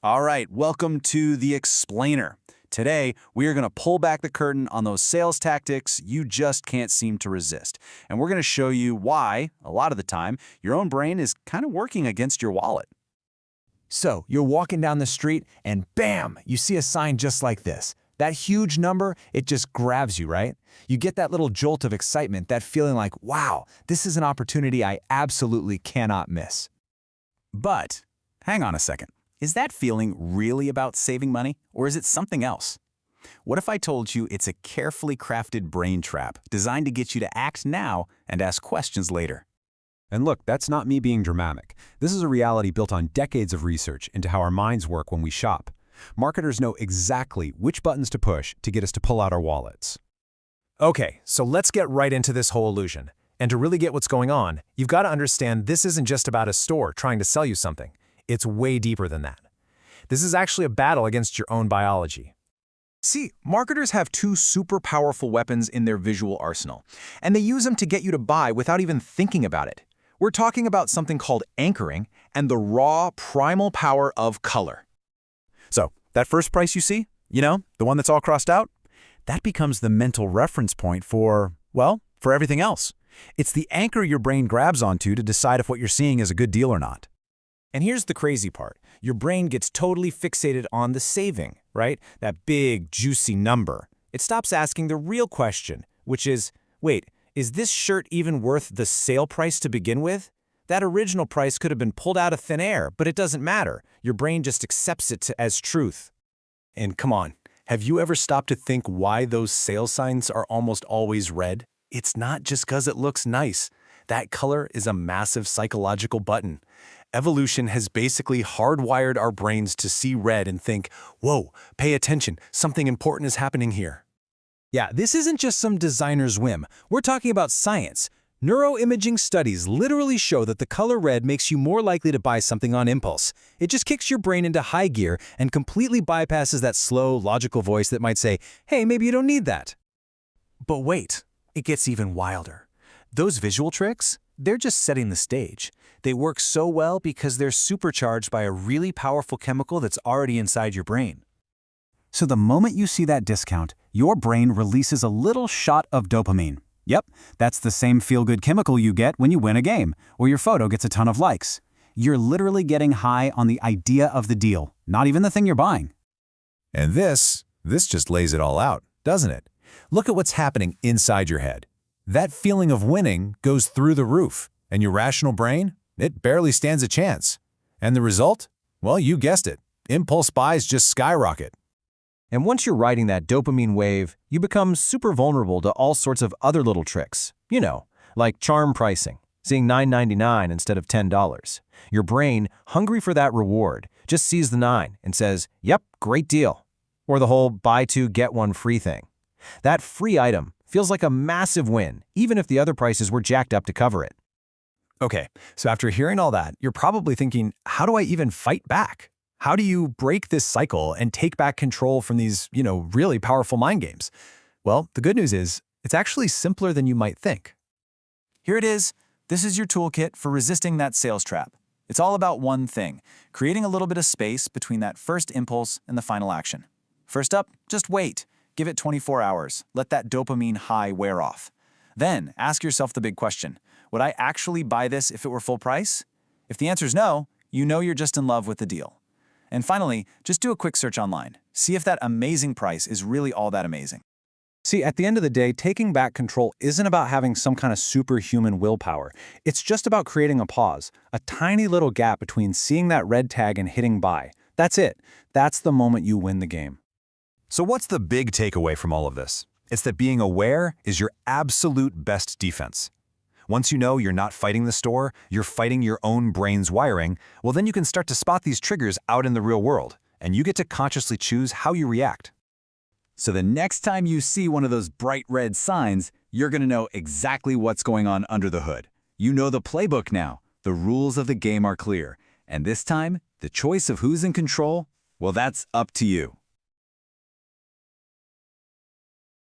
All right, welcome to The Explainer. Today, we are going to pull back the curtain on those sales tactics you just can't seem to resist. And we're going to show you why, a lot of the time, your own brain is kind of working against your wallet. So, you're walking down the street and bam, you see a sign just like this. That huge number, it just grabs you, right? You get that little jolt of excitement, that feeling like, wow, this is an opportunity I absolutely cannot miss. But, hang on a second. Is that feeling really about saving money, or is it something else? What if I told you it's a carefully crafted brain trap designed to get you to act now and ask questions later? And look, that's not me being dramatic. This is a reality built on decades of research into how our minds work when we shop. Marketers know exactly which buttons to push to get us to pull out our wallets. Okay, so let's get right into this whole illusion. And to really get what's going on, you've got to understand this isn't just about a store trying to sell you something. It's way deeper than that. This is actually a battle against your own biology. See, marketers have two super powerful weapons in their visual arsenal, and they use them to get you to buy without even thinking about it. We're talking about something called anchoring and the raw, primal power of color. So, that first price you see, the one that's all crossed out, that becomes the mental reference point for everything else. It's the anchor your brain grabs onto to decide if what you're seeing is a good deal or not. And here's the crazy part. Your brain gets totally fixated on the saving, right? That big, juicy number. It stops asking the real question, which is, wait, is this shirt even worth the sale price to begin with? That original price could have been pulled out of thin air, but it doesn't matter. Your brain just accepts it as truth. And come on, have you ever stopped to think why those sale signs are almost always red? It's not just because it looks nice. That color is a massive psychological button. Evolution has basically hardwired our brains to see red and think, whoa, pay attention, something important is happening here. Yeah, this isn't just some designer's whim. We're talking about science. Neuroimaging studies literally show that the color red makes you more likely to buy something on impulse. It just kicks your brain into high gear and completely bypasses that slow, logical voice that might say, hey, maybe you don't need that. But wait, it gets even wilder. Those visual tricks, they're just setting the stage. They work so well because they're supercharged by a really powerful chemical that's already inside your brain. So the moment you see that discount, your brain releases a little shot of dopamine. Yep, that's the same feel-good chemical you get when you win a game, or your photo gets a ton of likes. You're literally getting high on the idea of the deal, not even the thing you're buying. And this just lays it all out, doesn't it? Look at what's happening inside your head. That feeling of winning goes through the roof, and your rational brain, it barely stands a chance. And the result? Well, you guessed it. Impulse buys just skyrocket. And once you're riding that dopamine wave, you become super vulnerable to all sorts of other little tricks. Like charm pricing, seeing $9.99 instead of $10. Your brain, hungry for that reward, just sees the 9 and says, yep, great deal. Or the whole buy two, get one free thing. That free item feels like a massive win, even if the other prices were jacked up to cover it. Okay, so after hearing all that, you're probably thinking, how do I even fight back? How do you break this cycle and take back control from these, really powerful mind games? Well, the good news is, it's actually simpler than you might think. Here it is. This is your toolkit for resisting that sales trap. It's all about one thing, creating a little bit of space between that first impulse and the final action. First up, just wait. Give it 24 hours. Let that dopamine high wear off. Then ask yourself the big question, would I actually buy this if it were full price? If the answer is no, you know you're just in love with the deal. And finally, just do a quick search online. See if that amazing price is really all that amazing. See, at the end of the day, taking back control isn't about having some kind of superhuman willpower. It's just about creating a pause, a tiny little gap between seeing that red tag and hitting buy. That's it. That's the moment you win the game. So what's the big takeaway from all of this? It's that being aware is your absolute best defense. Once you know you're not fighting the store, you're fighting your own brain's wiring, well then you can start to spot these triggers out in the real world, and you get to consciously choose how you react. So the next time you see one of those bright red signs, you're going to know exactly what's going on under the hood. You know the playbook now. The rules of the game are clear. And this time, the choice of who's in control, well, that's up to you.